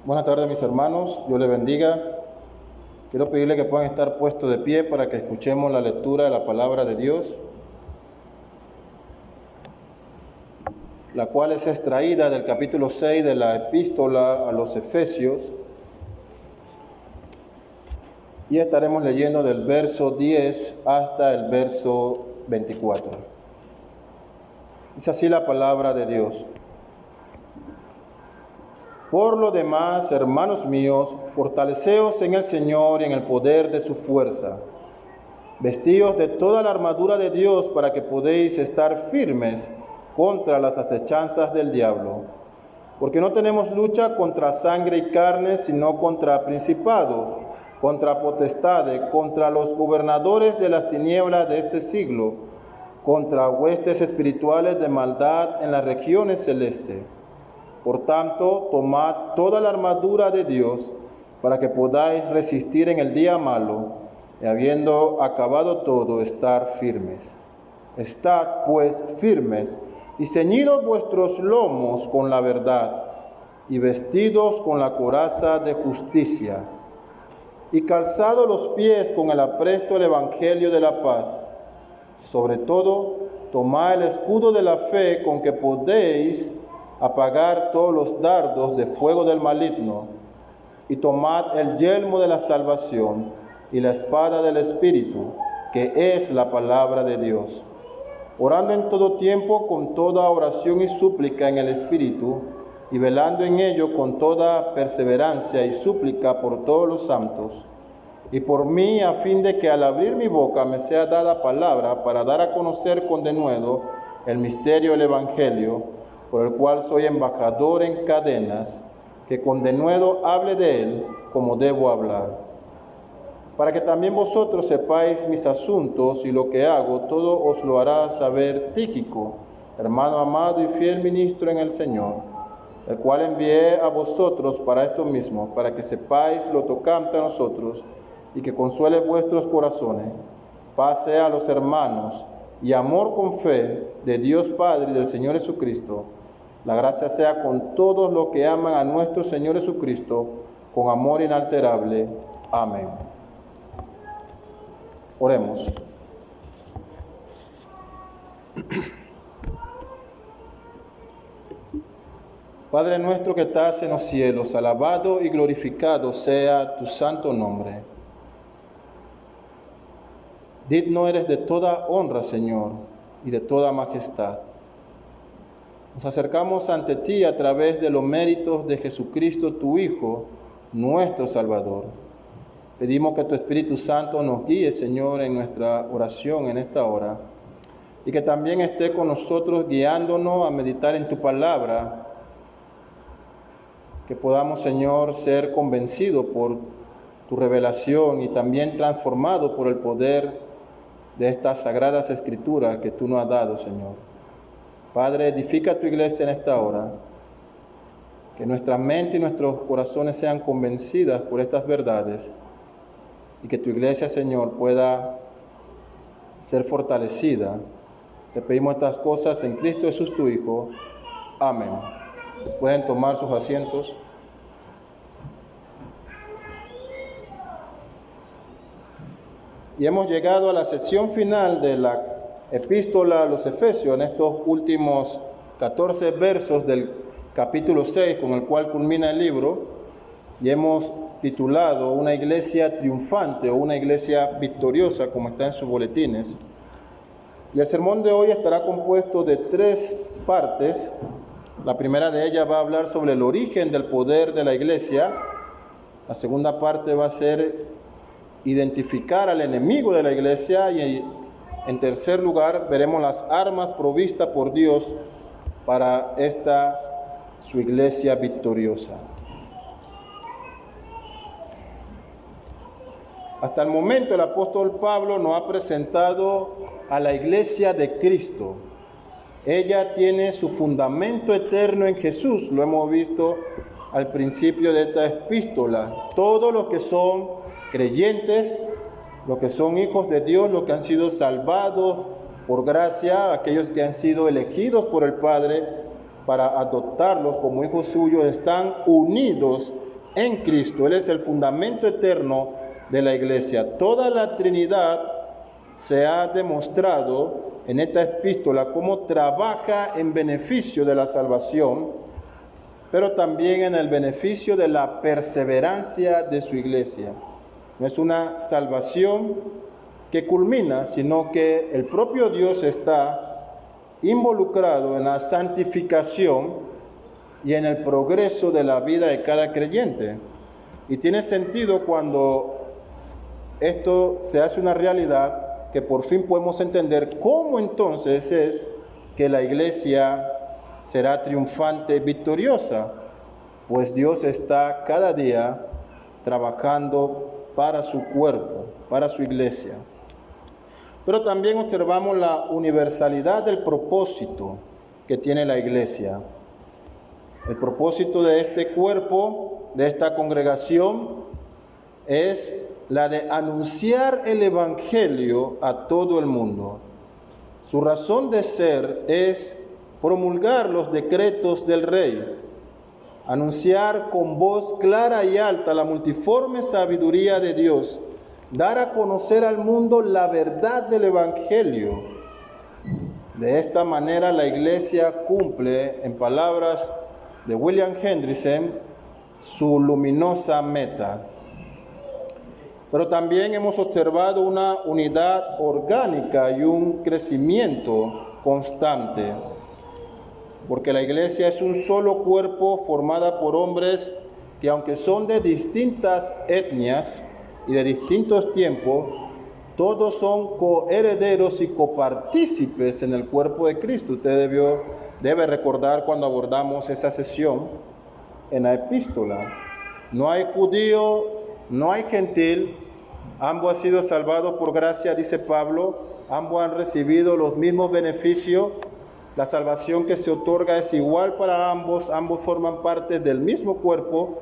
Buenas tardes, mis hermanos. Dios les bendiga. Quiero pedirle que puedan estar puestos de pie para que escuchemos la lectura de la palabra de Dios, la cual es extraída del capítulo 6 de la epístola a los Efesios. Y estaremos leyendo del verso 10 hasta el verso 24. Dice así la palabra de Dios. Por lo demás, hermanos míos, fortaleceos en el Señor y en el poder de su fuerza. Vestíos de toda la armadura de Dios para que podáis estar firmes contra las acechanzas del diablo. Porque no tenemos lucha contra sangre y carne, sino contra principados, contra potestades, contra los gobernadores de las tinieblas de este siglo, contra huestes espirituales de maldad en las regiones celestes. Por tanto, tomad toda la armadura de Dios para que podáis resistir en el día malo y habiendo acabado todo, estar firmes. Estad pues firmes y ceñidos vuestros lomos con la verdad y vestidos con la coraza de justicia y calzados los pies con el apresto del evangelio de la paz. Sobre todo, tomad el escudo de la fe con que podéis apagar todos los dardos de fuego del maligno, y tomad el yelmo de la salvación y la espada del Espíritu, que es la palabra de Dios, orando en todo tiempo con toda oración y súplica en el Espíritu, y velando en ello con toda perseverancia y súplica por todos los santos, y por mí, a fin de que al abrir mi boca me sea dada palabra para dar a conocer con denuedo el misterio del Evangelio, por el cual soy embajador en cadenas, que con denuedo hable de él como debo hablar. Para que también vosotros sepáis mis asuntos y lo que hago, todo os lo hará saber Tíquico, hermano amado y fiel ministro en el Señor, el cual envié a vosotros para esto mismo, para que sepáis lo tocante a nosotros y que consuele vuestros corazones. Paz sea a los hermanos y amor con fe de Dios Padre y del Señor Jesucristo. La gracia sea con todos los que aman a nuestro Señor Jesucristo, con amor inalterable. Amén. Oremos. Padre nuestro que estás en los cielos, alabado y glorificado sea tu santo nombre. Digno eres de toda honra, Señor, y de toda majestad. Nos acercamos ante ti a través de los méritos de Jesucristo, tu Hijo, nuestro Salvador. Pedimos que tu Espíritu Santo nos guíe, Señor, en nuestra oración en esta hora, y que también esté con nosotros guiándonos a meditar en tu palabra, que podamos, Señor, ser convencidos por tu revelación y también transformados por el poder de estas sagradas escrituras que tú nos has dado, Señor. Padre, edifica tu iglesia en esta hora, que nuestra mente y nuestros corazones sean convencidas por estas verdades y que tu iglesia, Señor, pueda ser fortalecida. Te pedimos estas cosas en Cristo Jesús, tu Hijo. Amén. Pueden tomar sus asientos. Y hemos llegado a la sección final de la epístola a los Efesios, en estos últimos 14 versos del capítulo 6, con el cual culmina el libro, y hemos titulado Una iglesia triunfante o una iglesia victoriosa, como está en sus boletines. Y el sermón de hoy estará compuesto de 3 partes. La primera de ellas va a hablar sobre el origen del poder de la iglesia. La segunda parte va a ser identificar al enemigo de la iglesia, y en tercer lugar veremos las armas provistas por Dios para esta su iglesia victoriosa. Hasta el momento el apóstol Pablo nos ha presentado a la iglesia de Cristo. Ella tiene su fundamento eterno en Jesús, lo hemos visto al principio de esta epístola. Todos los que son creyentes, los que son hijos de Dios, los que han sido salvados por gracia, aquellos que han sido elegidos por el Padre para adoptarlos como hijos suyos, están unidos en Cristo. Él es el fundamento eterno de la iglesia. Toda la Trinidad se ha demostrado en esta epístola cómo trabaja en beneficio de la salvación, pero también en el beneficio de la perseverancia de su iglesia. No es una salvación que culmina, sino que el propio Dios está involucrado en la santificación y en el progreso de la vida de cada creyente. Y tiene sentido cuando esto se hace una realidad, que por fin podemos entender cómo entonces es que la iglesia será triunfante, victoriosa, pues Dios está cada día trabajando para su cuerpo, para su iglesia. Pero también observamos la universalidad del propósito que tiene la iglesia. El propósito de este cuerpo, de esta congregación, es la de anunciar el Evangelio a todo el mundo. Su razón de ser es promulgar los decretos del Rey, anunciar con voz clara y alta la multiforme sabiduría de Dios, dar a conocer al mundo la verdad del Evangelio. De esta manera la iglesia cumple, en palabras de William Hendriksen, su luminosa meta. Pero también hemos observado una unidad orgánica y un crecimiento constante, porque la iglesia es un solo cuerpo formada por hombres que, aunque son de distintas etnias y de distintos tiempos, todos son coherederos y copartícipes en el cuerpo de Cristo. Usted debe recordar cuando abordamos esa sesión en la epístola. No hay judío, no hay gentil, ambos han sido salvados por gracia, dice Pablo, ambos han recibido los mismos beneficios. La salvación que se otorga es igual para ambos, ambos forman parte del mismo cuerpo,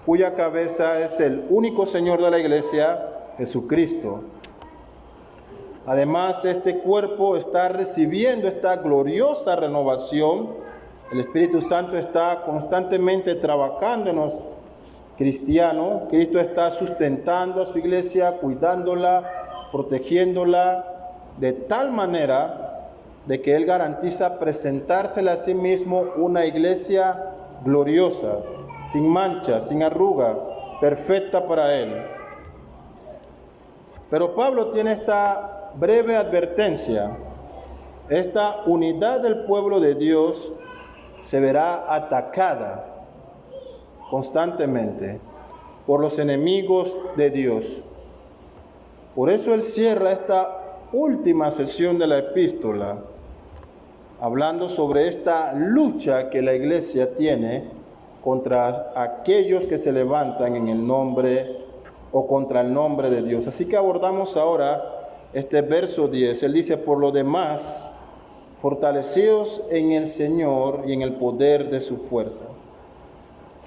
cuya cabeza es el único Señor de la iglesia, Jesucristo. Además, este cuerpo está recibiendo esta gloriosa renovación. El Espíritu Santo está constantemente trabajando en los cristianos. Cristo está sustentando a su iglesia, cuidándola, protegiéndola, de tal manera de que Él garantiza presentársela a sí mismo una iglesia gloriosa, sin mancha, sin arruga, perfecta para Él. Pero Pablo tiene esta breve advertencia. Esta unidad del pueblo de Dios se verá atacada constantemente por los enemigos de Dios. Por eso él cierra esta última sesión de la epístola hablando sobre esta lucha que la iglesia tiene contra aquellos que se levantan en el nombre o contra el nombre de Dios. Así que abordamos ahora este verso 10. Él dice: por lo demás, fortaleceos en el Señor y en el poder de su fuerza.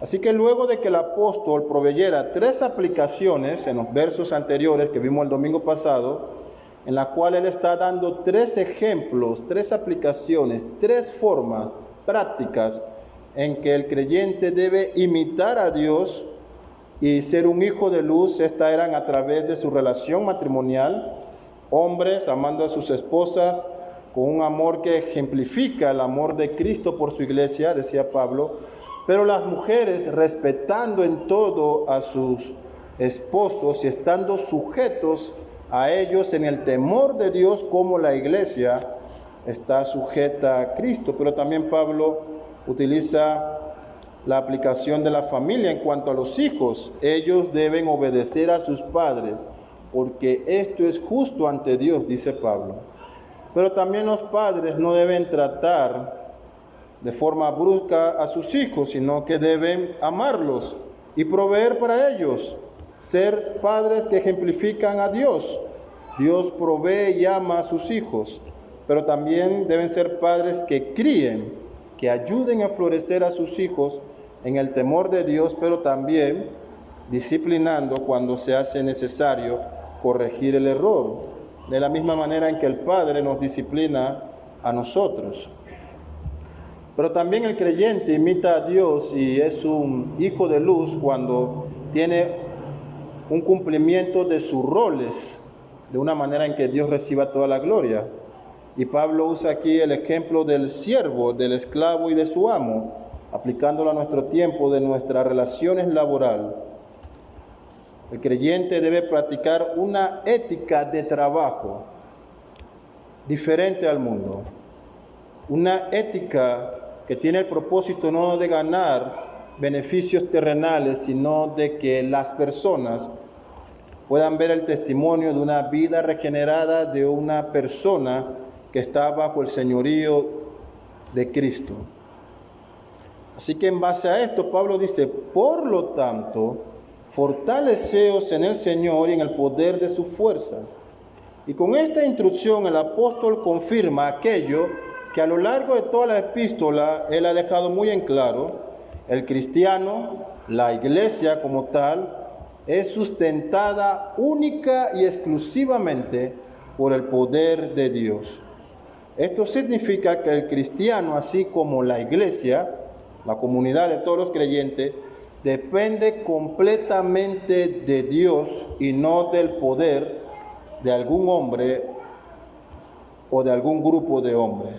Así que luego de que el apóstol proveyera 3 aplicaciones en los versos anteriores que vimos el domingo pasado, en la cual él está dando 3 ejemplos, 3 aplicaciones, 3 formas prácticas en que el creyente debe imitar a Dios y ser un hijo de luz. Estas eran a través de su relación matrimonial, hombres amando a sus esposas con un amor que ejemplifica el amor de Cristo por su iglesia, decía Pablo, pero las mujeres respetando en todo a sus esposos y estando sujetos a ellos en el temor de Dios, como la iglesia está sujeta a Cristo. Pero también Pablo utiliza la aplicación de la familia en cuanto a los hijos. Ellos deben obedecer a sus padres, porque esto es justo ante Dios, dice Pablo. Pero también los padres no deben tratar de forma brusca a sus hijos, sino que deben amarlos y proveer para ellos. Ser padres que ejemplifican a Dios. Dios provee y ama a sus hijos, pero también deben ser padres que críen, que ayuden a florecer a sus hijos en el temor de Dios, pero también disciplinando cuando se hace necesario corregir el error, de la misma manera en que el Padre nos disciplina a nosotros. Pero también el creyente imita a Dios y es un hijo de luz cuando tiene un cumplimiento de sus roles, de una manera en que Dios reciba toda la gloria. Y Pablo usa aquí el ejemplo del siervo, del esclavo y de su amo, aplicándolo a nuestro tiempo de nuestras relaciones laborales. El creyente debe practicar una ética de trabajo diferente al mundo. Una ética que tiene el propósito no de ganar beneficios terrenales, sino de que las personas puedan ver el testimonio de una vida regenerada de una persona que está bajo el señorío de Cristo. Así que en base a esto, Pablo dice, por lo tanto, fortaleceos en el Señor y en el poder de su fuerza. Y con esta instrucción el apóstol confirma aquello que a lo largo de toda la epístola él ha dejado muy en claro: el cristiano, la iglesia como tal, es sustentada única y exclusivamente por el poder de Dios. Esto significa que el cristiano, así como la iglesia, la comunidad de todos los creyentes, depende completamente de Dios y no del poder de algún hombre o de algún grupo de hombres.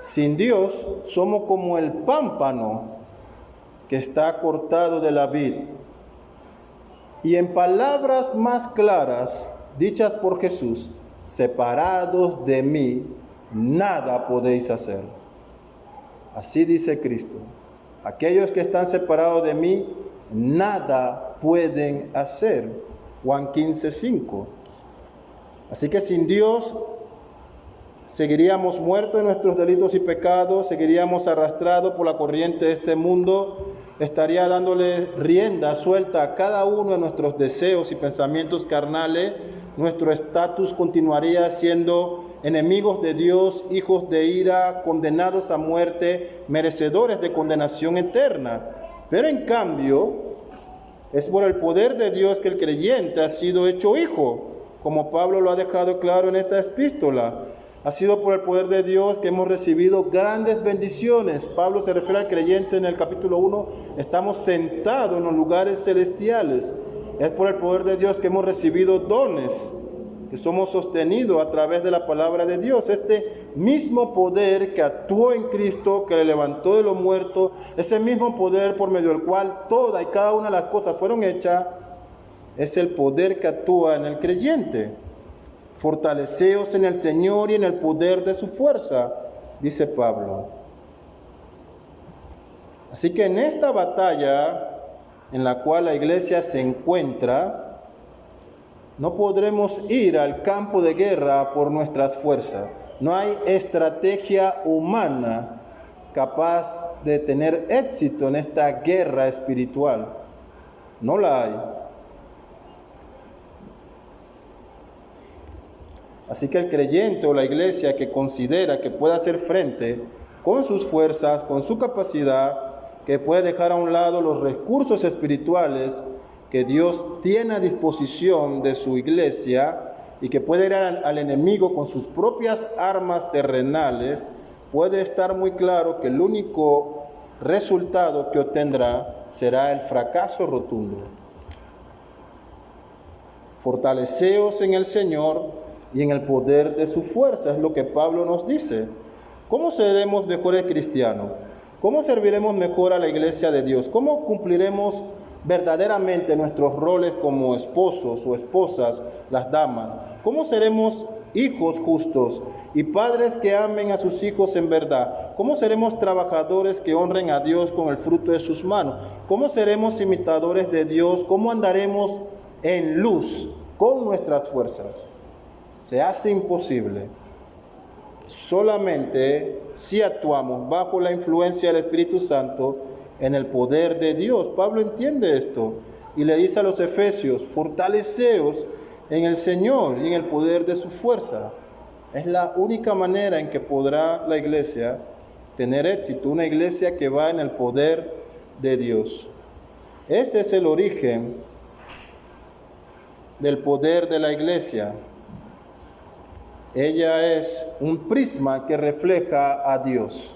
Sin Dios somos como el pámpano que está cortado de la vid. Y en palabras más claras, dichas por Jesús, separados de mí, nada podéis hacer. Así dice Cristo. Aquellos que están separados de mí, nada pueden hacer. Juan 15:5. Así que sin Dios seguiríamos muertos en nuestros delitos y pecados, seguiríamos arrastrados por la corriente de este mundo, estaría dándole rienda suelta a cada uno de nuestros deseos y pensamientos carnales. Nuestro estatus continuaría siendo enemigos de Dios, hijos de ira, condenados a muerte, merecedores de condenación eterna. Pero en cambio, es por el poder de Dios que el creyente ha sido hecho hijo, como Pablo lo ha dejado claro en esta epístola. Ha sido por el poder de Dios que hemos recibido grandes bendiciones. Pablo se refiere al creyente en el capítulo 1, estamos sentados en los lugares celestiales. Es por el poder de Dios que hemos recibido dones, que somos sostenidos a través de la palabra de Dios. Este mismo poder que actuó en Cristo, que le levantó de los muertos, ese mismo poder por medio del cual toda y cada una de las cosas fueron hechas, es el poder que actúa en el creyente. Fortaleceos en el Señor y en el poder de su fuerza, dice Pablo. Así que en esta batalla en la cual la iglesia se encuentra, no podremos ir al campo de guerra por nuestras fuerzas. No hay estrategia humana capaz de tener éxito en esta guerra espiritual. No la hay. Así que el creyente o la iglesia que considera que puede hacer frente con sus fuerzas, con su capacidad, que puede dejar a un lado los recursos espirituales que Dios tiene a disposición de su iglesia y que puede ir al enemigo con sus propias armas terrenales, puede estar muy claro que el único resultado que obtendrá será el fracaso rotundo. Fortaleceos en el Señor y en el poder de su fuerza, es lo que Pablo nos dice. ¿Cómo seremos mejores cristianos? ¿Cómo serviremos mejor a la iglesia de Dios? ¿Cómo cumpliremos verdaderamente nuestros roles como esposos o esposas, las damas? ¿Cómo seremos hijos justos y padres que amen a sus hijos en verdad? ¿Cómo seremos trabajadores que honren a Dios con el fruto de sus manos? ¿Cómo seremos imitadores de Dios? ¿Cómo andaremos en luz con nuestras fuerzas? Se hace imposible solamente si actuamos bajo la influencia del Espíritu Santo en el poder de Dios. Pablo entiende esto y le dice a los efesios: fortaleceos en el Señor y en el poder de su fuerza. Es la única manera en que podrá la iglesia tener éxito, una iglesia que va en el poder de Dios. Ese es el origen del poder de la iglesia. Ella es un prisma que refleja a Dios.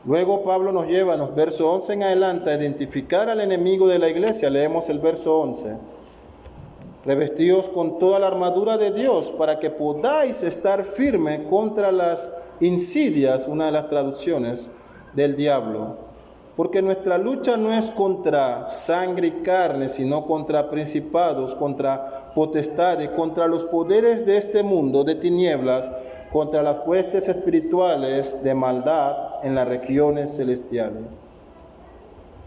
Luego Pablo nos lleva en los versos 11 en adelante a identificar al enemigo de la iglesia. Leemos el verso 11. Revestidos con toda la armadura de Dios para que podáis estar firme contra las insidias, una de las traducciones, del diablo. Porque nuestra lucha no es contra sangre y carne, sino contra principados, contra potestades, contra los poderes de este mundo de tinieblas, contra las huestes espirituales de maldad en las regiones celestiales.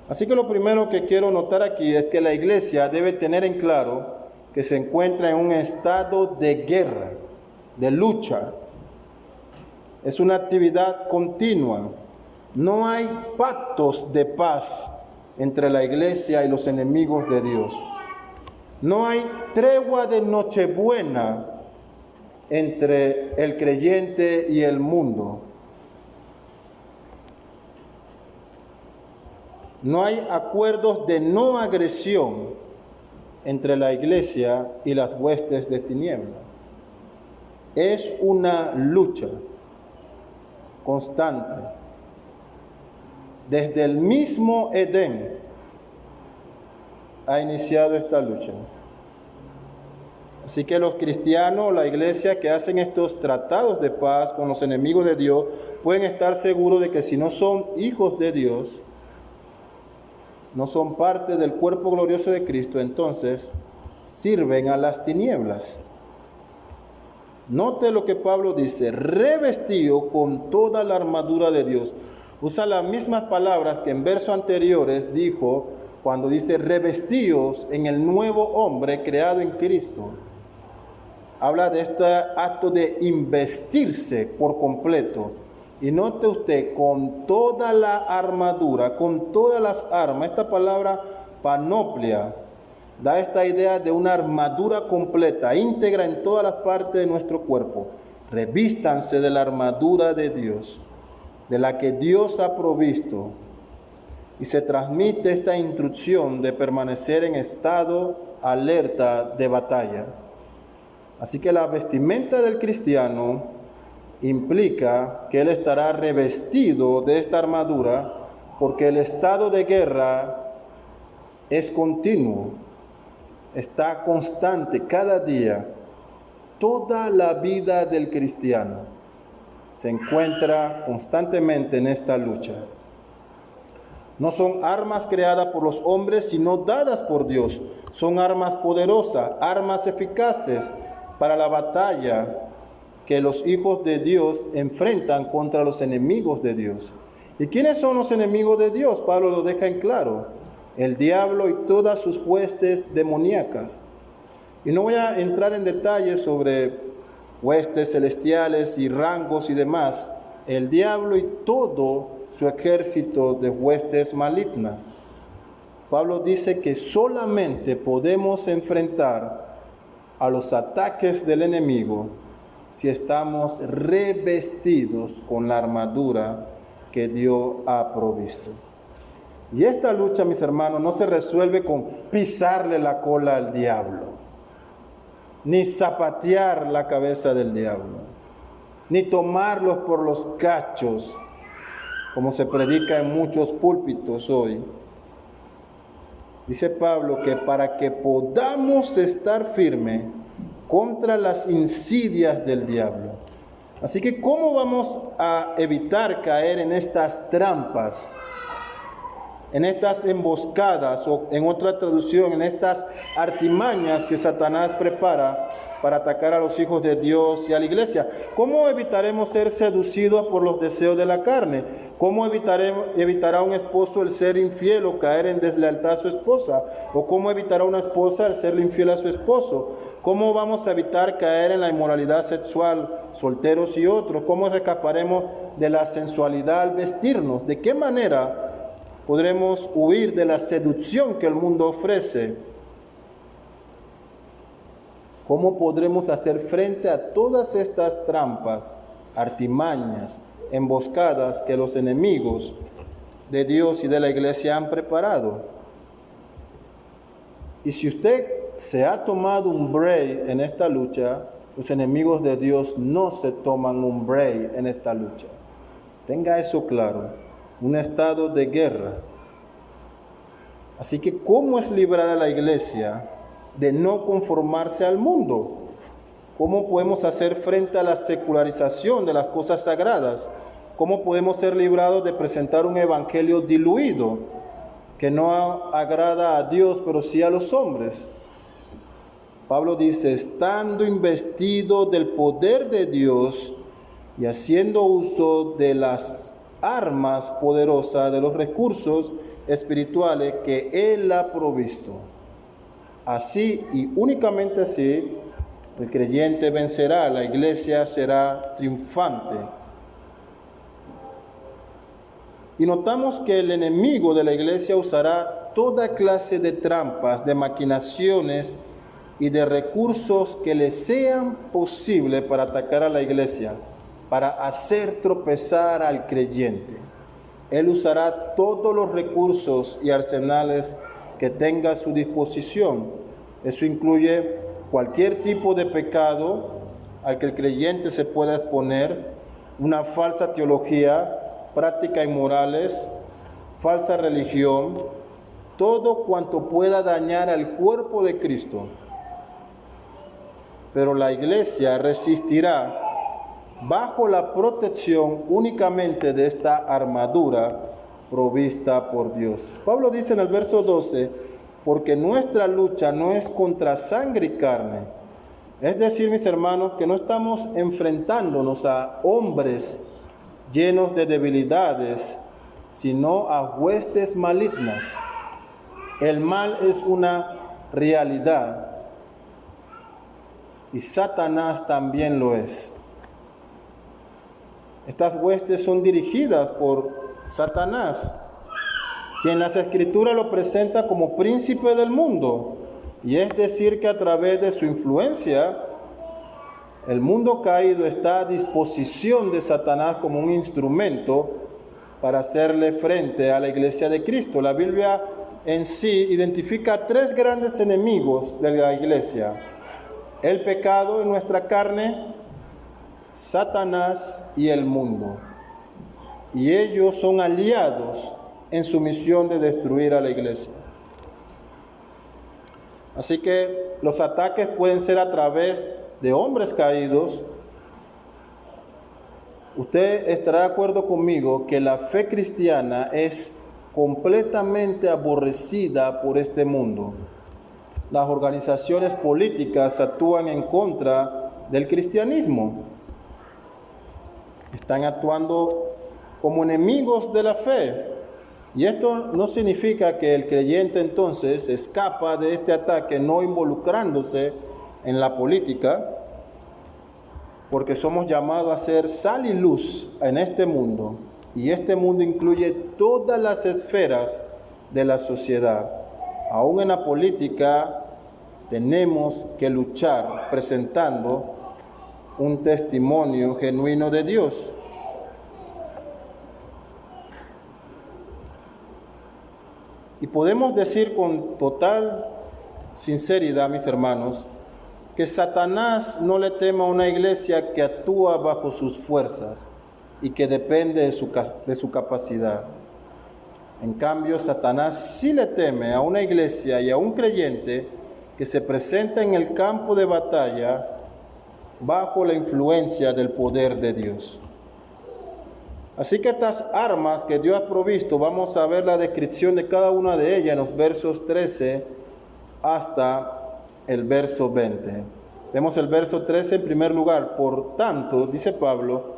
Así que lo primero que quiero notar aquí es que la iglesia debe tener en claro que se encuentra en un estado de guerra, de lucha. Es una actividad continua. No hay pactos de paz entre la iglesia y los enemigos de Dios. No hay tregua de Nochebuena entre el creyente y el mundo. No hay acuerdos de no agresión entre la iglesia y las huestes de tinieblas. Es una lucha constante. Desde el mismo Edén ha iniciado esta lucha. Así que los cristianos, la iglesia que hacen estos tratados de paz con los enemigos de Dios, pueden estar seguros de que si no son hijos de Dios, no son parte del cuerpo glorioso de Cristo, entonces sirven a las tinieblas. Note lo que Pablo dice: revestido con toda la armadura de Dios. Usa las mismas palabras que en versos anteriores dijo cuando dice revestidos en el nuevo hombre creado en Cristo. Habla de este acto de investirse por completo. Y note usted, con toda la armadura, con todas las armas. Esta palabra panoplia da esta idea de una armadura completa, íntegra en todas las partes de nuestro cuerpo. Revístanse de la armadura de Dios, de la que Dios ha provisto. Y se transmite esta instrucción de permanecer en estado alerta de batalla. Así que la vestimenta del cristiano implica que él estará revestido de esta armadura, porque el estado de guerra es continuo, está constante cada día. Toda la vida del cristiano se encuentra constantemente en esta lucha. No son armas creadas por los hombres, sino dadas por Dios. Son armas poderosas, armas eficaces para la batalla que los hijos de Dios enfrentan contra los enemigos de Dios. ¿Y quiénes son los enemigos de Dios? Pablo lo deja en claro: el diablo y todas sus huestes demoníacas. Y no voy a entrar en detalles sobre huestes celestiales y rangos y demás. El diablo y todo su ejército de huestes malignas. Pablo dice que solamente podemos enfrentar a los ataques del enemigo si estamos revestidos con la armadura que Dios ha provisto. Y esta lucha, mis hermanos, no se resuelve con pisarle la cola al diablo, ni zapatear la cabeza del diablo, ni tomarlos por los cachos, como se predica en muchos púlpitos hoy. Dice Pablo que para que podamos estar firmes contra las insidias del diablo. Así que, ¿cómo vamos a evitar caer en estas trampas, en estas emboscadas, o en otra traducción, en estas artimañas que Satanás prepara para atacar a los hijos de Dios y a la iglesia? ¿Cómo evitaremos ser seducidos por los deseos de la carne? ¿Cómo evitará un esposo el ser infiel o caer en deslealtad a su esposa? ¿O cómo evitará una esposa el serle infiel a su esposo? ¿Cómo vamos a evitar caer en la inmoralidad sexual, solteros y otros? ¿Cómo escaparemos de la sensualidad al vestirnos? ¿De qué manera podremos huir de la seducción que el mundo ofrece? ¿Cómo podremos hacer frente a todas estas trampas, artimañas, emboscadas que los enemigos de Dios y de la iglesia han preparado? Y si usted se ha tomado un break en esta lucha, Los enemigos de Dios no se toman un break en esta lucha. Tenga eso claro, un estado de guerra. Así que, ¿cómo es librar a la iglesia de no conformarse al mundo? ¿Cómo podemos hacer frente a la secularización de las cosas sagradas? ¿Cómo podemos ser librados de presentar un evangelio diluido que no agrada a Dios, pero sí a los hombres? Pablo dice, estando investido del poder de Dios y haciendo uso de las armas poderosas, de los recursos espirituales que Él ha provisto. Así y únicamente así, el creyente vencerá, la iglesia será triunfante. Y notamos que el enemigo de la iglesia usará toda clase de trampas, de maquinaciones y de recursos que le sean posibles para atacar a la iglesia, para hacer tropezar al creyente. Él usará todos los recursos y arsenales que tenga a su disposición. Eso incluye cualquier tipo de pecado al que el creyente se pueda exponer, una falsa teología, prácticas inmorales, falsa religión, todo cuanto pueda dañar al cuerpo de Cristo. Pero la iglesia resistirá bajo la protección únicamente de esta armadura provista por Dios. Pablo dice en el verso 12, porque nuestra lucha no es contra sangre y carne. Es decir, mis hermanos, que no estamos enfrentándonos a hombres llenos de debilidades, sino a huestes malignas. El mal es una realidad y Satanás también lo es. Estas huestes son dirigidas por Satanás, quien en las Escrituras lo presenta como príncipe del mundo, y es decir que a través de su influencia, el mundo caído está a disposición de Satanás como un instrumento para hacerle frente a la iglesia de Cristo. La Biblia en sí identifica tres grandes enemigos de la iglesia: el pecado en nuestra carne, Satanás y el mundo. Y ellos son aliados en su misión de destruir a la iglesia. Así que los ataques pueden ser a través de hombres caídos. Usted estará de acuerdo conmigo que la fe cristiana es completamente aborrecida por este mundo. Las organizaciones políticas actúan en contra del cristianismo. Están actuando como enemigos de la fe. Y esto no significa que el creyente entonces escapa de este ataque no involucrándose en la política, porque somos llamados a ser sal y luz en este mundo. Y este mundo incluye todas las esferas de la sociedad. Aún en la política tenemos que luchar presentando un testimonio genuino de Dios. Y podemos decir con total sinceridad, mis hermanos, que Satanás no le teme a una iglesia que actúa bajo sus fuerzas y que depende de su capacidad. En cambio, Satanás sí le teme a una iglesia y a un creyente que se presenta en el campo de batalla bajo la influencia del poder de Dios. Así que estas armas que Dios ha provisto, vamos a ver la descripción de cada una de ellas en los versos 13 hasta el verso 20. Vemos el verso 13 en primer lugar. Por tanto, dice Pablo,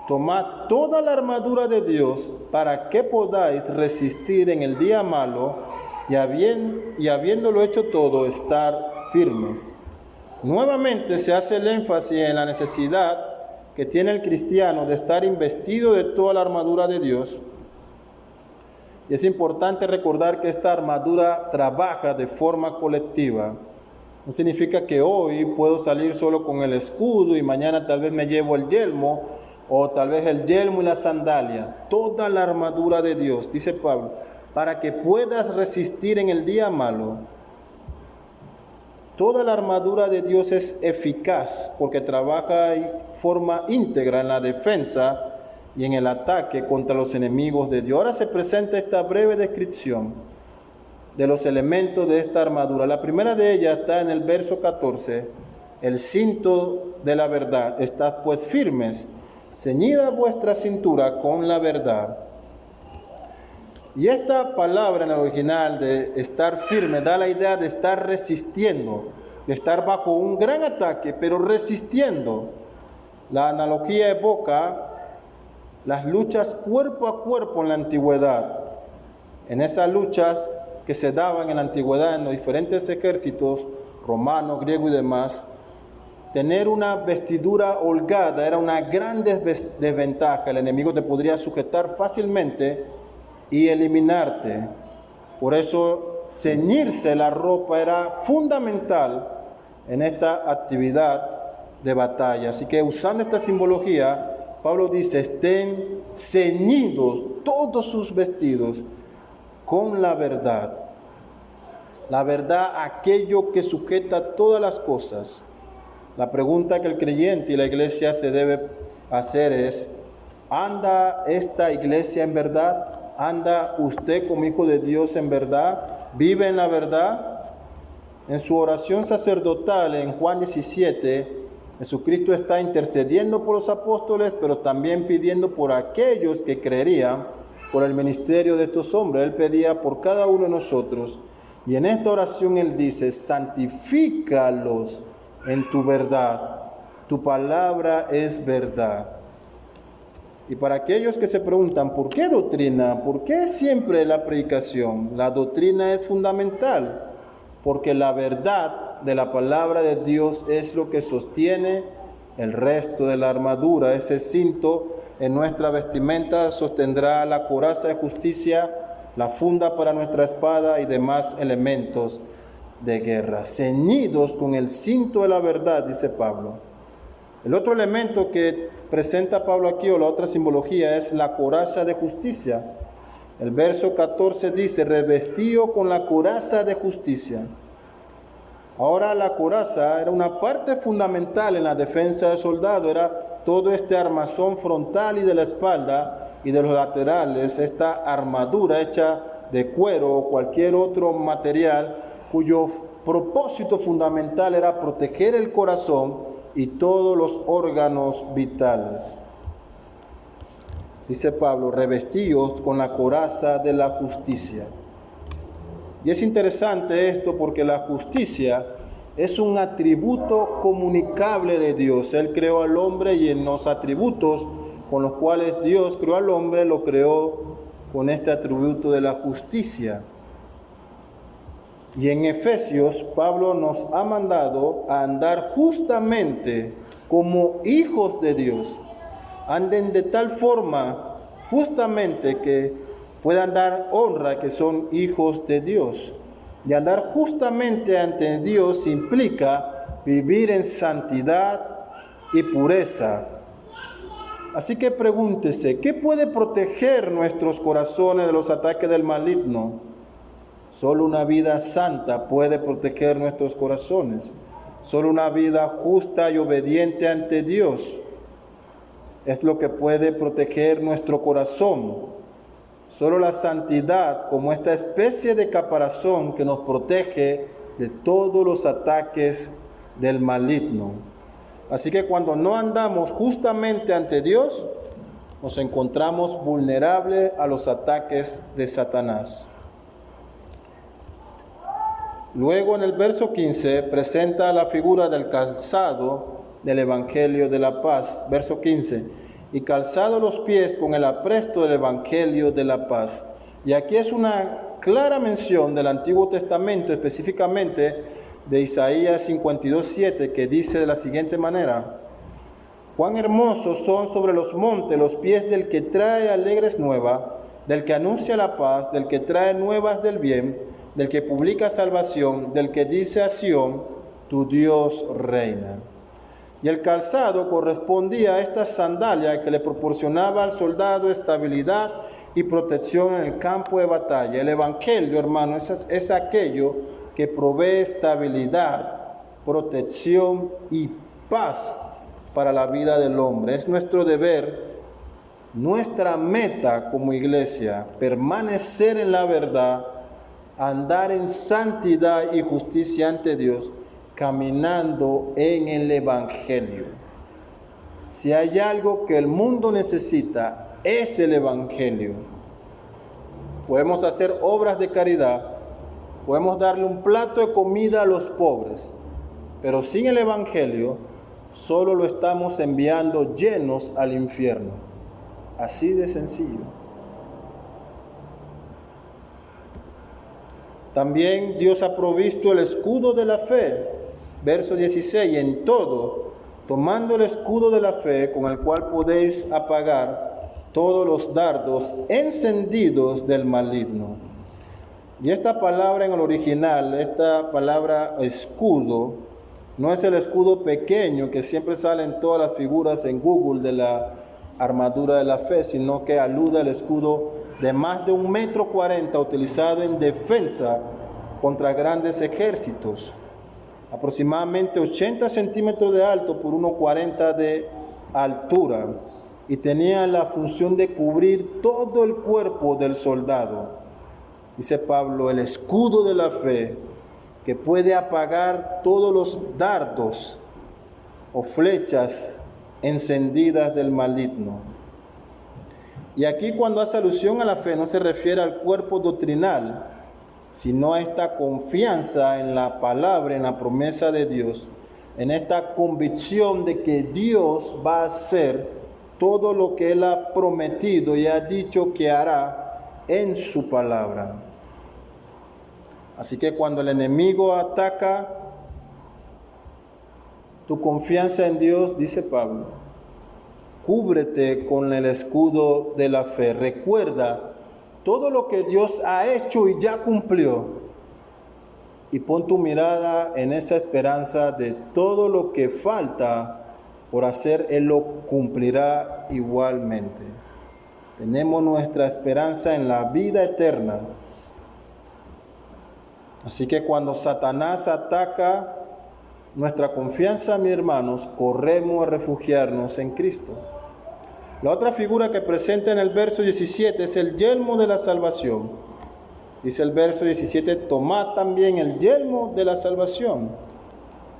tomad toda la armadura de Dios para que podáis resistir en el día malo y habiéndolo hecho todo, estar firmes. Nuevamente se hace el énfasis en la necesidad que tiene el cristiano de estar investido de toda la armadura de Dios. Y es importante recordar que esta armadura trabaja de forma colectiva. No significa que hoy puedo salir solo con el escudo y mañana tal vez me llevo el yelmo, o tal vez el yelmo y la sandalia. Toda la armadura de Dios, dice Pablo, para que puedas resistir en el día malo. Toda la armadura de Dios es eficaz porque trabaja en forma íntegra en la defensa y en el ataque contra los enemigos de Dios. Ahora se presenta esta breve descripción de los elementos de esta armadura. La primera de ellas está en el verso 14. El cinto de la verdad. Estad pues firmes, ceñida vuestra cintura con la verdad. Y esta palabra en el original de estar firme da la idea de estar resistiendo, de estar bajo un gran ataque, pero resistiendo. La analogía evoca las luchas cuerpo a cuerpo en la antigüedad. En esas luchas que se daban en la antigüedad en los diferentes ejércitos romanos, griegos y demás, tener una vestidura holgada era una gran desventaja. El enemigo te podría sujetar fácilmente y eliminarte. Por eso ceñirse la ropa era fundamental en esta actividad de batalla. Así que usando esta simbología, Pablo dice, estén ceñidos todos sus vestidos con la verdad. La verdad, aquello que sujeta todas las cosas. La pregunta que el creyente y la iglesia se debe hacer es, ¿anda esta iglesia en verdad? ¿Anda usted como hijo de Dios en verdad? ¿Vive en la verdad? En su oración sacerdotal en Juan 17, Jesucristo está intercediendo por los apóstoles, pero también pidiendo por aquellos que creerían por el ministerio de estos hombres. Él pedía por cada uno de nosotros. Y en esta oración Él dice, santifícalos en tu verdad. Tu palabra es verdad. Y para aquellos que se preguntan, ¿por qué doctrina? ¿Por qué siempre la predicación? La doctrina es fundamental, porque la verdad de la palabra de Dios es lo que sostiene el resto de la armadura. Ese cinto en nuestra vestimenta sostendrá la coraza de justicia, la funda para nuestra espada y demás elementos de guerra. Ceñidos con el cinto de la verdad, dice Pablo. El otro elemento que presenta Pablo aquí, o la otra simbología, es la coraza de justicia. El verso 14 dice, revestido con la coraza de justicia. Ahora la coraza era una parte fundamental en la defensa del soldado, era todo este armazón frontal y de la espalda y de los laterales, esta armadura hecha de cuero o cualquier otro material cuyo propósito fundamental era proteger el corazón y todos los órganos vitales. Dice Pablo, revestidos con la coraza de la justicia. Y es interesante esto porque la justicia es un atributo comunicable de Dios. Él creó al hombre y en los atributos con los cuales Dios creó al hombre, lo creó con este atributo de la justicia. Y en Efesios, Pablo nos ha mandado a andar justamente como hijos de Dios. Anden de tal forma justamente que puedan dar honra que son hijos de Dios. Y andar justamente ante Dios implica vivir en santidad y pureza. Así que pregúntese, ¿qué puede proteger nuestros corazones de los ataques del maligno? Solo una vida santa puede proteger nuestros corazones. Solo una vida justa y obediente ante Dios es lo que puede proteger nuestro corazón. Solo la santidad, como esta especie de caparazón que nos protege de todos los ataques del maligno. Así que cuando no andamos justamente ante Dios, nos encontramos vulnerables a los ataques de Satanás. Luego en el verso 15 presenta la figura del calzado del Evangelio de la paz. Verso 15, y calzado los pies con el apresto del Evangelio de la paz. Y aquí es una clara mención del Antiguo Testamento, específicamente de Isaías 52:7, que dice de la siguiente manera, cuán hermosos son sobre los montes los pies del que trae alegres nuevas, del que anuncia la paz, del que trae nuevas del bien, del que publica salvación, del que dice a Sión, tu Dios reina. Y el calzado correspondía a esta sandalia que le proporcionaba al soldado estabilidad y protección en el campo de batalla. El Evangelio, hermano, es aquello que provee estabilidad protección y paz para la vida del hombre. Es nuestro deber, nuestra meta como iglesia, permanecer en la verdad, andar en santidad y justicia ante Dios, caminando en el Evangelio. Si hay algo que el mundo necesita, es el Evangelio. Podemos hacer obras de caridad, podemos darle un plato de comida a los pobres, pero sin el Evangelio, solo lo estamos enviando llenos al infierno. Así de sencillo. También Dios ha provisto el escudo de la fe. Verso 16, en todo, tomando el escudo de la fe, con el cual podéis apagar todos los dardos encendidos del maligno. Y esta palabra en el original, esta palabra escudo, no es el escudo pequeño que siempre sale en todas las figuras en Google de la armadura de la fe, sino que alude al escudo de más de 1,40 m utilizado en defensa contra grandes ejércitos, aproximadamente 80 centímetros de alto por 1,40 de altura, y tenía la función de cubrir todo el cuerpo del soldado. Dice Pablo, el escudo de la fe, que puede apagar todos los dardos o flechas encendidas del maligno. Y aquí, cuando hace alusión a la fe, no se refiere al cuerpo doctrinal, sino a esta confianza en la palabra, en la promesa de Dios, en esta convicción de que Dios va a hacer todo lo que Él ha prometido y ha dicho que hará en su palabra. Así que cuando el enemigo ataca tu confianza en Dios, dice Pablo, cúbrete con el escudo de la fe. Recuerda todo lo que Dios ha hecho y ya cumplió. Y pon tu mirada en esa esperanza de todo lo que falta por hacer, Él lo cumplirá igualmente. Tenemos nuestra esperanza en la vida eterna. Así que cuando Satanás ataca nuestra confianza, mis hermanos, corremos a refugiarnos en Cristo. La otra figura que presenta en el verso 17 es el yelmo de la salvación. Dice el verso 17, tomad también el yelmo de la salvación.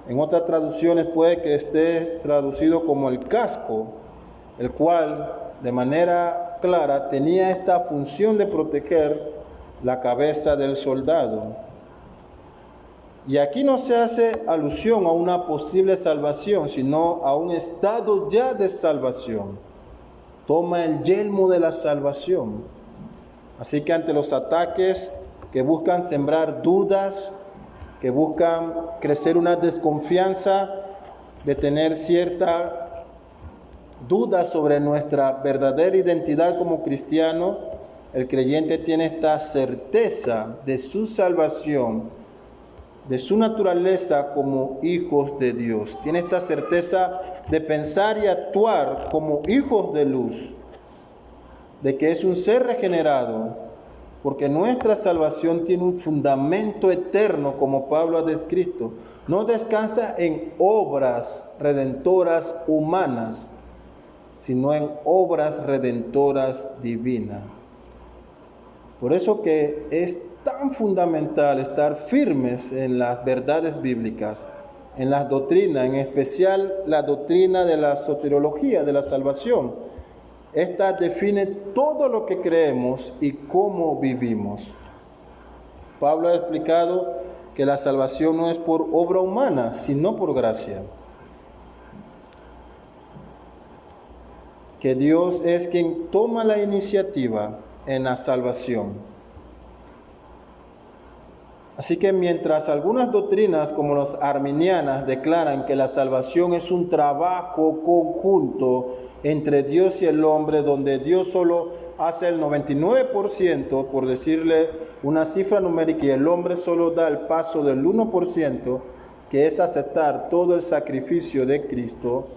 En otras traducciones puede que esté traducido como el casco, el cual de manera clara tenía esta función de proteger la cabeza del soldado. Y aquí no se hace alusión a una posible salvación, sino a un estado ya de salvación. Toma el yelmo de la salvación. Así que ante los ataques que buscan sembrar dudas, que buscan crecer una desconfianza, de tener cierta duda sobre nuestra verdadera identidad como cristiano, el creyente tiene esta certeza de su salvación, de su naturaleza como hijos de Dios. Tiene esta certeza de pensar y actuar como hijos de luz, de que es un ser regenerado, porque nuestra salvación tiene un fundamento eterno, como Pablo ha descrito. No descansa en obras redentoras humanas, sino en obras redentoras divinas. Por eso que es tan fundamental estar firmes en las verdades bíblicas, en las doctrinas, en especial la doctrina de la soteriología, de la salvación. Esta define todo lo que creemos y cómo vivimos. Pablo ha explicado que la salvación no es por obra humana, sino por gracia. Que Dios es quien toma la iniciativa en la salvación. Así que mientras algunas doctrinas como las arminianas declaran que la salvación es un trabajo conjunto entre Dios y el hombre, donde Dios solo hace el 99%, por decirle una cifra numérica, y el hombre solo da el paso del 1%, que es aceptar todo el sacrificio de Cristo,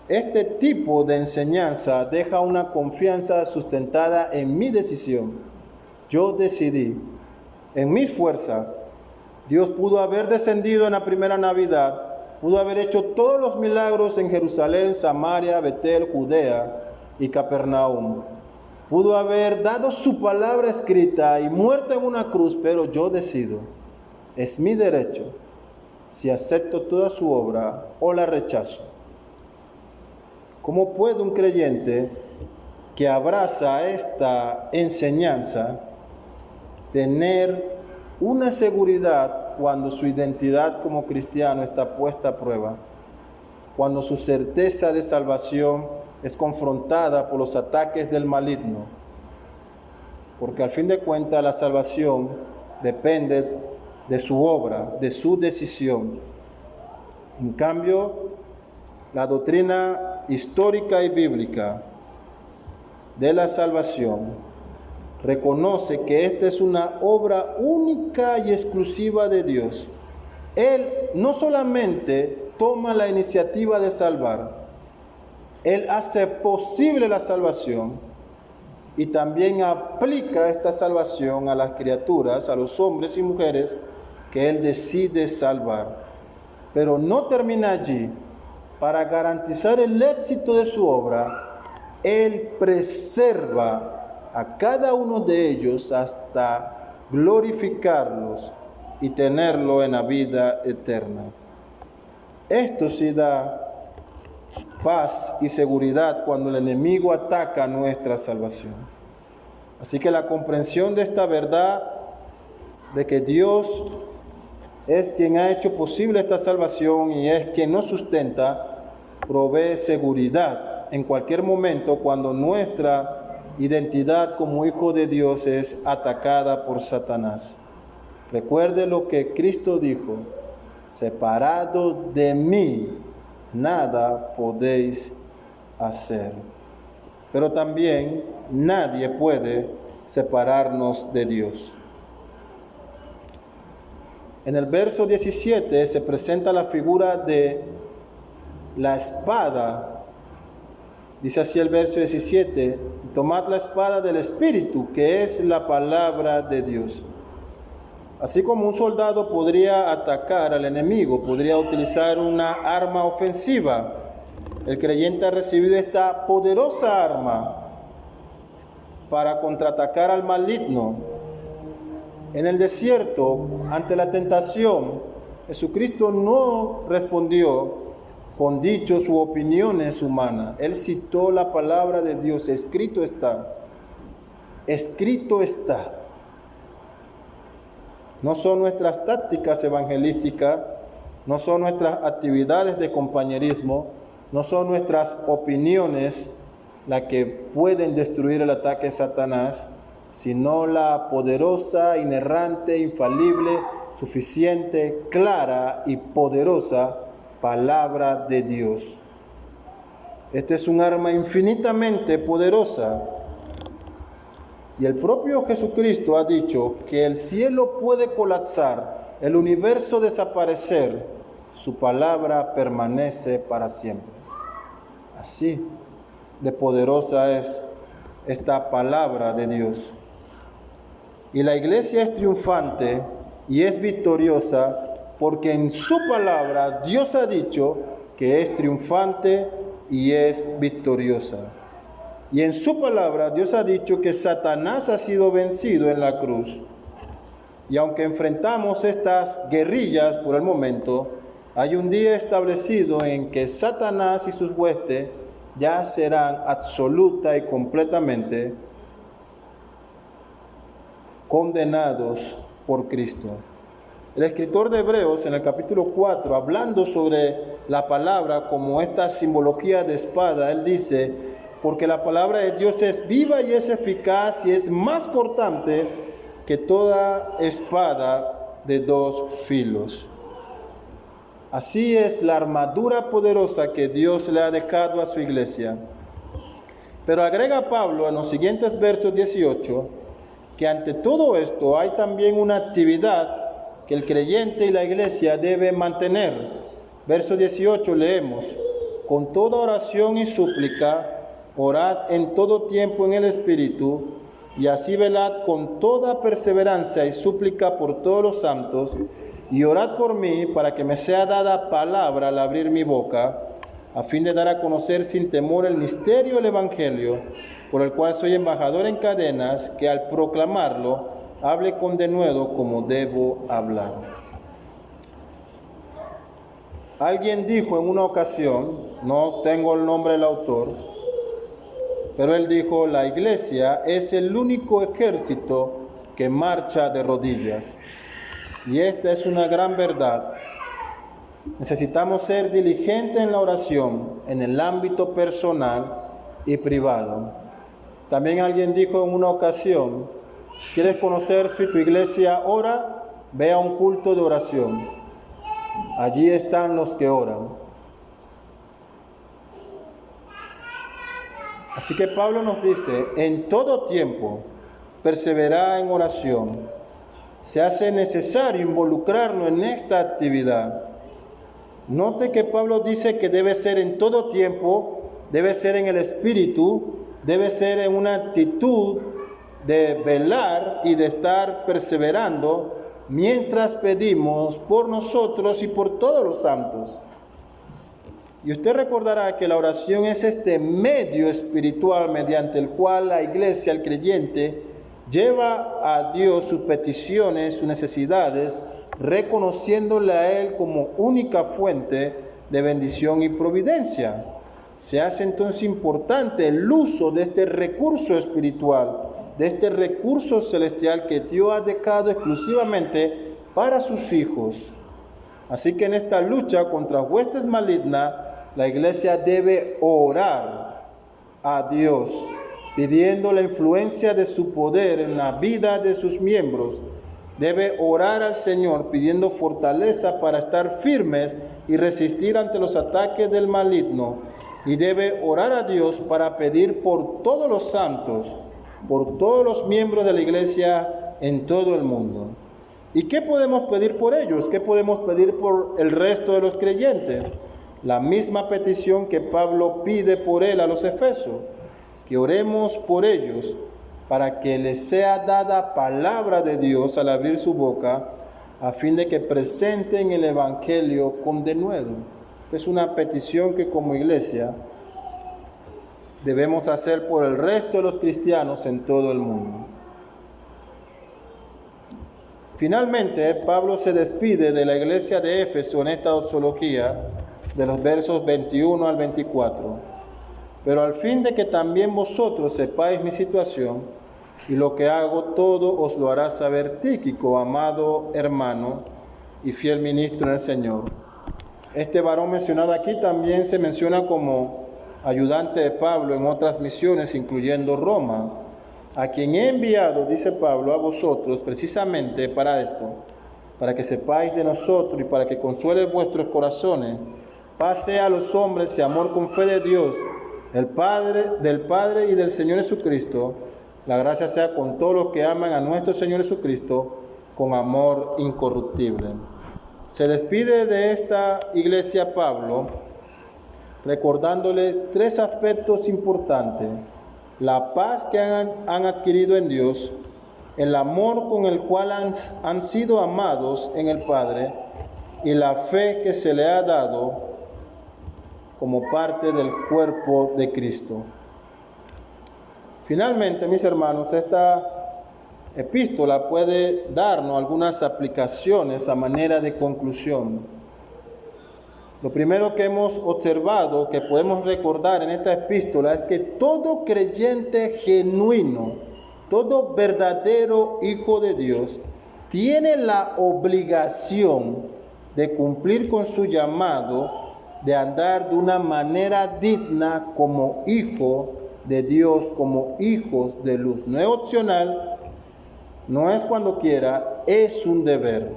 este tipo de enseñanza deja una confianza sustentada en mi decisión. Yo decidí, en mi fuerza, Dios pudo haber descendido en la primera Navidad, pudo haber hecho todos los milagros en Jerusalén, Samaria, Betel, Judea y Capernaum. Pudo haber dado su palabra escrita y muerto en una cruz, pero yo decido, es mi derecho, si acepto toda su obra o la rechazo. ¿Cómo puede un creyente que abraza esta enseñanza tener una seguridad cuando su identidad como cristiano está puesta a prueba, cuando su certeza de salvación es confrontada por los ataques del maligno? Porque al fin de cuentas la salvación depende de su obra, de su decisión. En cambio, la doctrina histórica y bíblica de la salvación reconoce que esta es una obra única y exclusiva de Dios. Él no solamente toma la iniciativa de salvar, Él hace posible la salvación y también aplica esta salvación a las criaturas, a los hombres y mujeres que Él decide salvar. Pero no termina allí. Para garantizar el éxito de su obra, Él preserva a cada uno de ellos hasta glorificarlos y tenerlo en la vida eterna. Esto sí da paz y seguridad cuando el enemigo ataca nuestra salvación. Así que la comprensión de esta verdad, de que Dios es quien ha hecho posible esta salvación y es quien nos sustenta, provee seguridad en cualquier momento cuando nuestra identidad como hijo de Dios es atacada por Satanás. Recuerde lo que Cristo dijo: separado de mí, nada podéis hacer. Pero también nadie puede separarnos de Dios. En el verso 17 se presenta la figura de la espada. Dice así el verso 17: tomad la espada del Espíritu, que es la palabra de Dios. Así como un soldado podría atacar al enemigo, podría utilizar una arma ofensiva, el creyente ha recibido esta poderosa arma para contraatacar al maligno. En el desierto, ante la tentación, Jesucristo no respondió con dichos u opiniones humanas. Él citó la palabra de Dios: escrito está, escrito está. No son nuestras tácticas evangelísticas, no son nuestras actividades de compañerismo, no son nuestras opiniones las que pueden destruir el ataque de Satanás, sino la poderosa, inerrante, infalible, suficiente, clara y poderosa palabra de Dios. Esta es un arma infinitamente poderosa. Y el propio Jesucristo ha dicho que el cielo puede colapsar, el universo desaparecer, su palabra permanece para siempre. Así de poderosa es esta palabra de Dios. Y la iglesia es triunfante y es victoriosa porque en su palabra Dios ha dicho que es triunfante y es victoriosa. Y en su palabra Dios ha dicho que Satanás ha sido vencido en la cruz. Y aunque enfrentamos estas guerrillas por el momento, hay un día establecido en que Satanás y sus huestes ya serán absoluta y completamente condenados por Cristo. El escritor de Hebreos, en el capítulo 4, hablando sobre la palabra como esta simbología de espada, él dice: porque la palabra de Dios es viva y es eficaz y es más cortante que toda espada de dos filos. Así es la armadura poderosa que Dios le ha dejado a su iglesia. Pero agrega Pablo en los siguientes versos 18 que ante todo esto hay también una actividad que el creyente y la iglesia deben mantener. Verso 18 leemos: con toda oración y súplica, orad en todo tiempo en el Espíritu, y así velad con toda perseverancia y súplica por todos los santos, y orad por mí para que me sea dada palabra al abrir mi boca, a fin de dar a conocer sin temor el misterio del Evangelio, por el cual soy embajador en cadenas, que al proclamarlo hable con denuedo como debo hablar. Alguien dijo en una ocasión, no tengo el nombre del autor, pero él dijo: la iglesia es el único ejército que marcha de rodillas. Y esta es una gran verdad. Necesitamos ser diligentes en la oración, en el ámbito personal y privado. También alguien dijo en una ocasión: ¿quieres conocer si tu iglesia ora? Ve a un culto de oración. Allí están los que oran. Así que Pablo nos dice: en todo tiempo, persevera en oración. Se hace necesario involucrarnos en esta actividad. Note que Pablo dice que debe ser en todo tiempo, debe ser en el espíritu, debe ser en una actitud de velar y de estar perseverando mientras pedimos por nosotros y por todos los santos. Y usted recordará que la oración es este medio espiritual mediante el cual la iglesia, el creyente, lleva a Dios sus peticiones, sus necesidades, reconociéndole a Él como única fuente de bendición y providencia. Se hace entonces importante el uso de este recurso espiritual, de este recurso celestial que Dios ha dejado exclusivamente para sus hijos. Así que en esta lucha contra huestes malignas, la iglesia debe orar a Dios, pidiendo la influencia de su poder en la vida de sus miembros. Debe orar al Señor pidiendo fortaleza para estar firmes y resistir ante los ataques del maligno. Y debe orar a Dios para pedir por todos los santos, por todos los miembros de la iglesia en todo el mundo. ¿Y qué podemos pedir por ellos? ¿Qué podemos pedir por el resto de los creyentes? La misma petición que Pablo pide por él a los efesios, que oremos por ellos para que les sea dada palabra de Dios al abrir su boca, a fin de que presenten el Evangelio con denuedo. Es una petición que como iglesia debemos hacer por el resto de los cristianos en todo el mundo. Finalmente, Pablo se despide de la iglesia de Éfeso en esta doxología de los versos 21 al 24. Pero al fin de que también vosotros sepáis mi situación, y lo que hago todo os lo hará saber Tíquico, amado hermano y fiel ministro en el Señor. Este varón mencionado aquí también se menciona como ayudante de Pablo en otras misiones, incluyendo Roma, a quien he enviado, dice Pablo, a vosotros precisamente para esto, para que sepáis de nosotros y para que consuele vuestros corazones, paz sea a los hombres y amor con fe de Dios, del Padre y del Señor Jesucristo. La gracia sea con todos los que aman a nuestro Señor Jesucristo con amor incorruptible. Se despide de esta iglesia Pablo recordándole tres aspectos importantes: la paz que han adquirido en Dios, el amor con el cual han sido amados en el Padre y la fe que se le ha dado como parte del cuerpo de Cristo. Finalmente, mis hermanos, esta epístola puede darnos algunas aplicaciones a manera de conclusión. Lo primero que hemos observado, que podemos recordar en esta epístola, es que todo creyente genuino, todo verdadero hijo de Dios, tiene la obligación de cumplir con su llamado, de andar de una manera digna como hijo de Dios, como hijos de luz. No es opcional, no es cuando quiera, es un deber.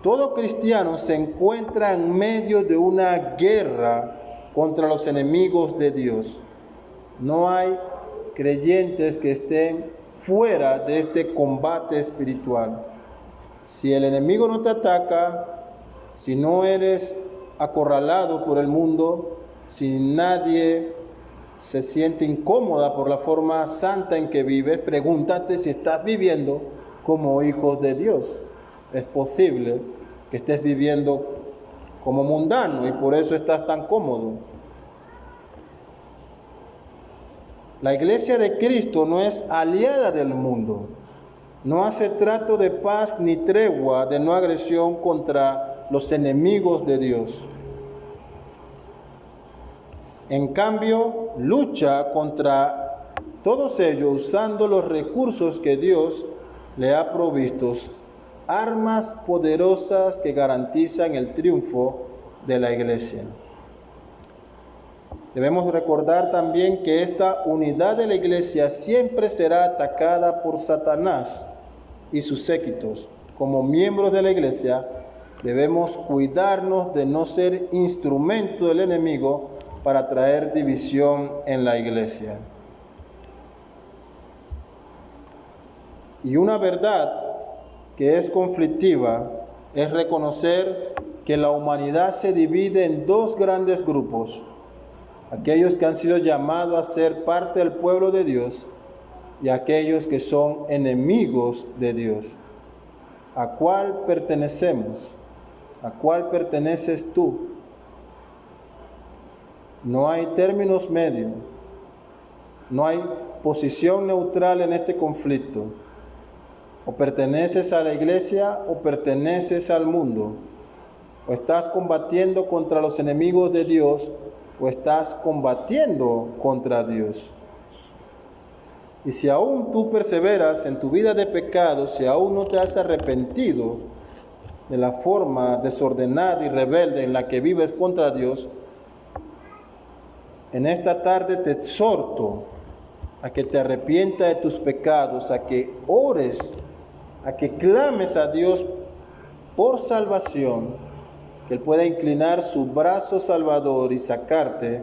Todo cristiano se encuentra en medio de una guerra contra los enemigos de Dios. No hay creyentes que estén fuera de este combate espiritual. Si el enemigo no te ataca, si no eres acorralado por el mundo, si nadie se siente incómoda por la forma santa en que vives, pregúntate si estás viviendo como hijos de Dios. Es posible que estés viviendo como mundano y por eso estás tan cómodo. La iglesia de Cristo no es aliada del mundo. No hace trato de paz ni tregua de no agresión contra los enemigos de Dios. En cambio, lucha contra todos ellos usando los recursos que Dios le ha provisto, armas poderosas que garantizan el triunfo de la iglesia. Debemos recordar también que esta unidad de la iglesia siempre será atacada por Satanás y sus séquitos. Como miembros de la iglesia, debemos cuidarnos de no ser instrumento del enemigo para traer división en la iglesia. Y una verdad que es conflictiva es reconocer que la humanidad se divide en dos grandes grupos: aquellos que han sido llamados a ser parte del pueblo de Dios y aquellos que son enemigos de Dios. ¿A cuál pertenecemos? ¿A cuál perteneces tú? No hay términos medios, no hay posición neutral en este conflicto. O perteneces a la iglesia o perteneces al mundo. O estás combatiendo contra los enemigos de Dios o estás combatiendo contra Dios. Y si aún tú perseveras en tu vida de pecado, si aún no te has arrepentido de la forma desordenada y rebelde en la que vives contra Dios, en esta tarde te exhorto a que te arrepientas de tus pecados, a que ores, a que clames a Dios por salvación, que Él pueda inclinar su brazo salvador y sacarte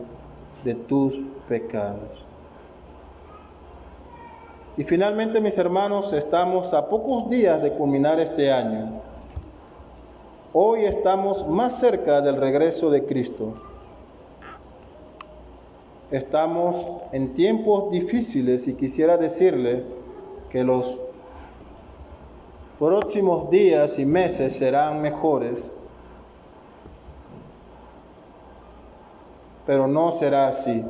de tus pecados. Y finalmente, mis hermanos, estamos a pocos días de culminar este año. Hoy estamos más cerca del regreso de Cristo. Estamos en tiempos difíciles y quisiera decirle que los próximos días y meses serán mejores, pero no será así.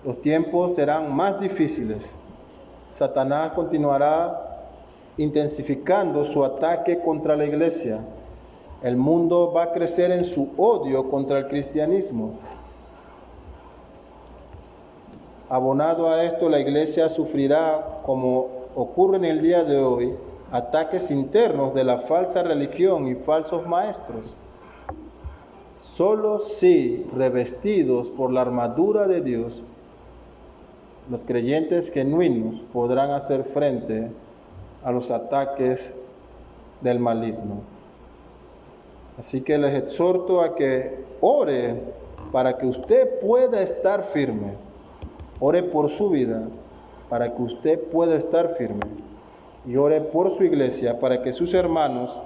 Los tiempos serán más difíciles. Satanás continuará intensificando su ataque contra la iglesia. El mundo va a crecer en su odio contra el cristianismo. Abonado a esto, la iglesia sufrirá, como ocurre en el día de hoy, ataques internos de la falsa religión y falsos maestros. Solo si revestidos por la armadura de Dios, los creyentes genuinos podrán hacer frente a los ataques del maligno. Así que les exhorto a que ore para que usted pueda estar firme. Ore por su vida para que usted pueda estar firme. Y ore por su iglesia para que sus hermanos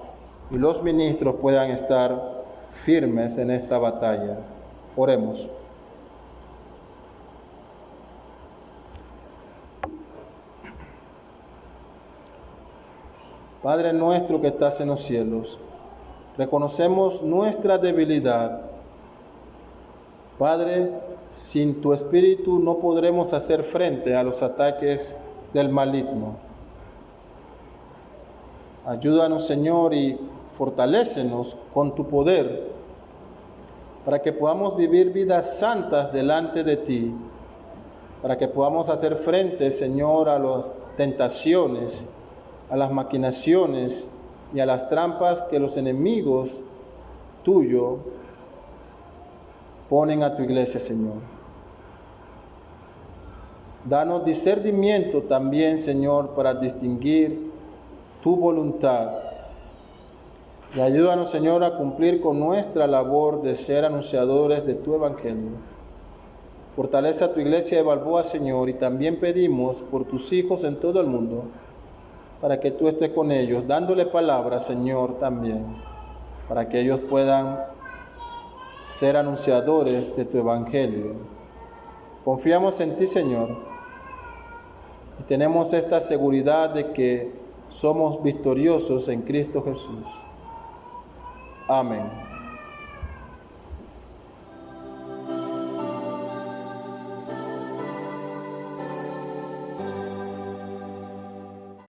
y los ministros puedan estar firmes en esta batalla. Oremos. Padre nuestro que estás en los cielos, reconocemos nuestra debilidad. Padre, sin tu Espíritu no podremos hacer frente a los ataques del maligno. Ayúdanos, Señor, y fortalécenos con tu poder para que podamos vivir vidas santas delante de ti, para que podamos hacer frente, Señor, a las tentaciones, a las maquinaciones y a las trampas que los enemigos tuyos ponen a tu iglesia, Señor. Danos discernimiento también, Señor, para distinguir tu voluntad. Y ayúdanos, Señor, a cumplir con nuestra labor de ser anunciadores de tu evangelio. Fortalece a tu iglesia de Balboa, Señor, y también pedimos por tus hijos en todo el mundo, para que tú estés con ellos, dándole palabra, Señor, también, para que ellos puedan ser anunciadores de tu evangelio. Confiamos en ti, Señor, y tenemos esta seguridad de que somos victoriosos en Cristo Jesús. Amén.